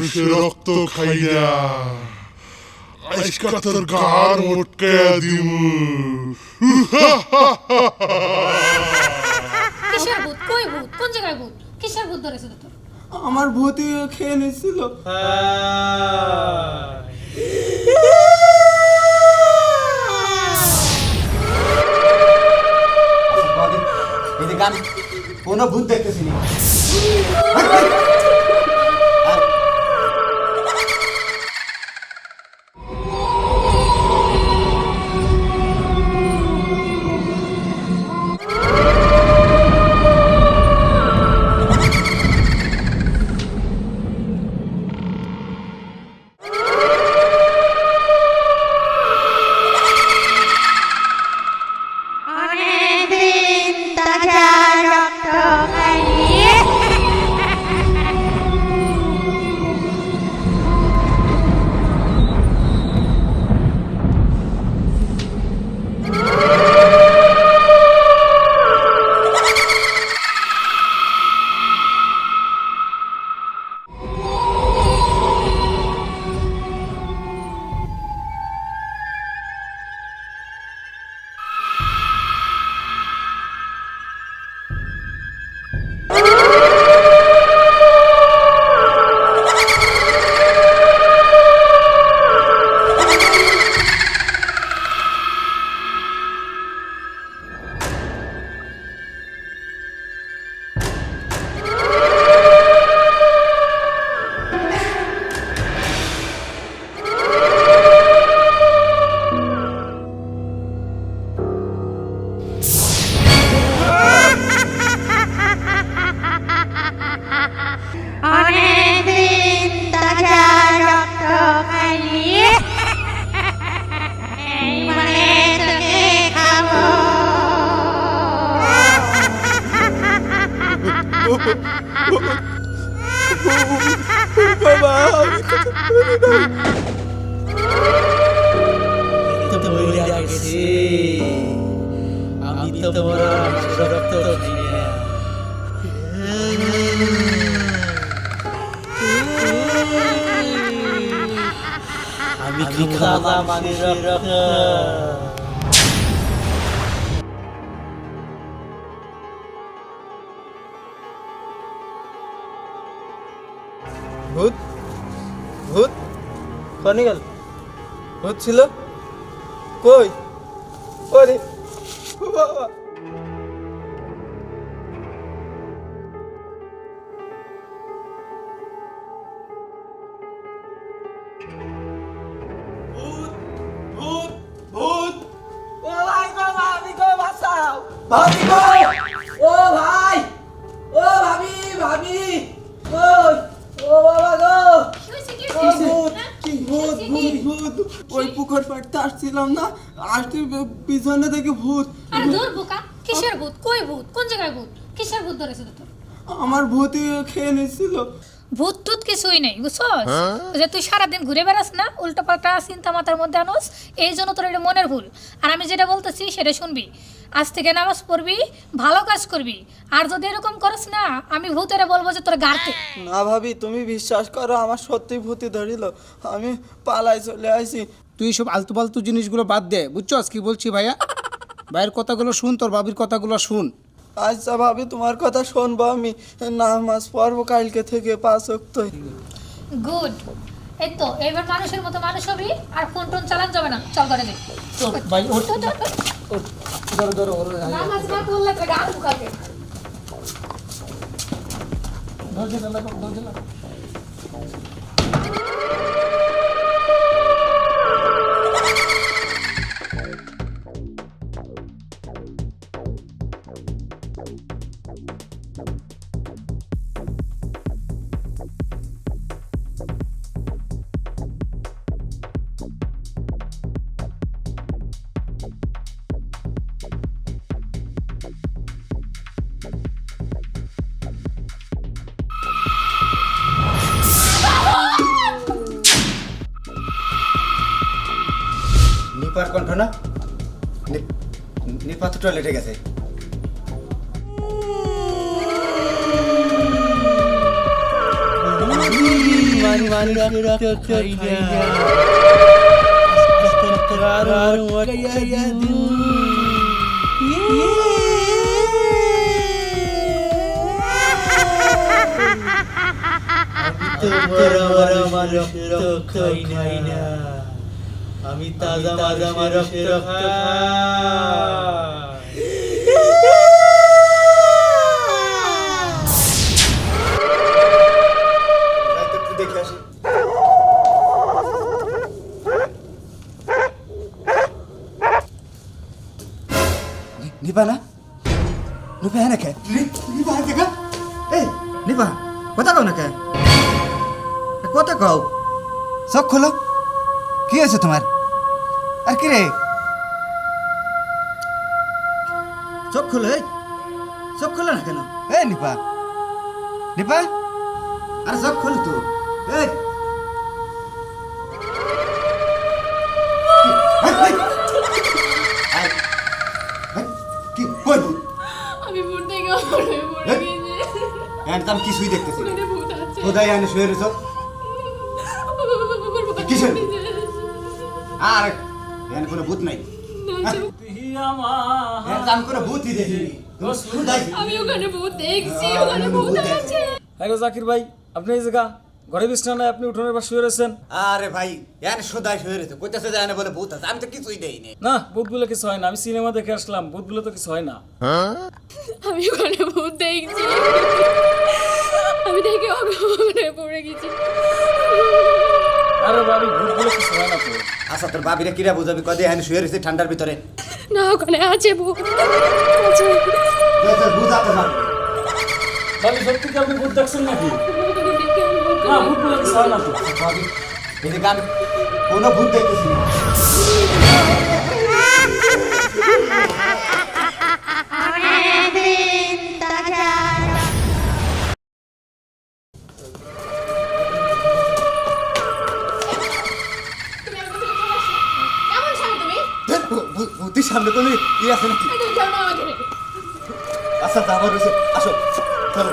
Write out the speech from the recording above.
মানুষের রক্ত খাই না, আজকা তোর গার মোটকায়া দিমু। কিসের ভূত? কই ভূত? কোন জায়গায় ভূত? কিসের ভূত ধরেছে তোর? আমার ভূতি খেয়ে নিছিল। আমি কোনো ভূত দেখতেছি না। বাবা আমি তো মরা রক্ত আমি কি খাওয়া মানুষের রক্ত। ভূত ভূত কনে গেল? ভূত ছিল কই? ওরে বাবা ভূত ভূত ভূত! ও ভাই গো, ভাবি গো, বাঁচাও! ভাবি গো! ও ভাই! ও ভাবি! ভাবি! ওই! ও বাবা গো! ওই পুকুর পাড়তে আসছিলাম না, আসতে পিছনে দেখি ভূত। আরে দূর বোকা, কিসের ভূত? কই ভূত? কোন জায়গায় ভূত? কিসের ভূত ধরেছে তোর? আমার ভূতি খেয়ে নিছিল। ভূত টুত কিছুই নেই, বুঝছস? যে তুই সারাদিন ঘুরে বেড়াস না, উল্টো পাল্টা চিন্তা মাথার মধ্যে আনোস, এই জন্য তোর এটা মনের ভুল। আর আমি যেটা বলতেছি সেটা শুনবি। আজ থেকে নামাজ পড়বি, ভালো কাজ করবি। আর যদি এরকম করস না, আমি ভূতেরা বলবো যে তোর গাড়তে। না ভাবি, তুমি বিশ্বাস করো, আমার সত্যি ভূতি ধরিল। আমি পালাই চলে আসি। তুই সব আলতু ফালতু জিনিসগুলো বাদ দে, বুঝছস কি বলছি ভাইয়া? ভাইয়ের কথাগুলো শুন, তোর বাবির কথাগুলো শুন। আচ্ছা ভাবি, তোমার কথা শুনবো। আমি নামাজ পড়বো কালকে থেকে 5 ওয়াক্ত। গুড। এই তো এবার মানুষের মতো মানুষ হবি, আর ফোন টোন চালান যাবে না। চল ঘরে যাই। ভাই ওঠ, তো, তো, তো। ধরো ধরো ওর নামাজ না পড়লে তো গাল মুখাবে। ধরছে না। নিপার কণ্ঠ না? নিপা তো টয়লেটে গেছে। ভাবি মানুষের রক্ত খাই না আর মকাইয়া দিন তোমরা মানুষের রক্ত খাই না আমি তাজা মানুষের রক্ত খাই দেখে আসি নিপা না নিপা হ্যাঁ নাকি নিপা হ্যাঁ দেখা এই নিপা কথা কও না কে কথা কও চোখ খোলো কি আছে তোমার আর কি রে চোখ খোলো এই চোখ খোলো না কেন এই নিপা নিপা আরে চোখ খোল তো এই কি কই ভূত আমি ভূত দেখে পড়ে গেছি এন্ড আমি কিছুই দেখতেছি না ওখানে ভূত আছে কোথায় আনে শুয়ে রয়েছ কিসে আর এখানে কোনো ভূত নাই আমি কোনো ভূতই দেখিনি আমি ওখানে ভূত দেখছি ওখানে ভূত আছে হ্যালো জাকির ভাই আপনি এই জায়গা ঘরে বিছনা নাই আপনি উঠোনের পাশে শুয়ে রয়েছেন আরে ভাই এখানে সদাই শুয়ে রয়েছে কোথায় যায় না বলে ভূত আছে আমি তো কিছুই দেইনি না ভূত বলে কিছু হয় না আমি সিনেমা দেখে আসলাম ভূত বলে তো কিছু হয় না আমি ওখানে ভূত দেখছি আমি দেখে ওখানে পড়ে গেছি আরে ভাবি ভূত বলে কিছু হয় না তো আচ্ছা তোর বাবিরা কিরা বুঝাবি কদে এখানে শুয়ে রয়েছে ঠান্ডার ভিতরে না ওখানে আছে ভূত আছে ভূত আছে না ভাবি সত্যি কি আপনি ভূত দেখছেন নাকি ওখানে দেখে আমি ভূত না ভূত বলে কিছু হয় না তো ভাবি এদিকে আমি কোনো ভূত দেখতেছি না কেমন স্বামী তুমি ভূতির সামনে কোনো ইয়ে আছে নাকি তুমি ধর্ম আমাকে রেখে আচ্ছা আবার রয়েছে আসো চলো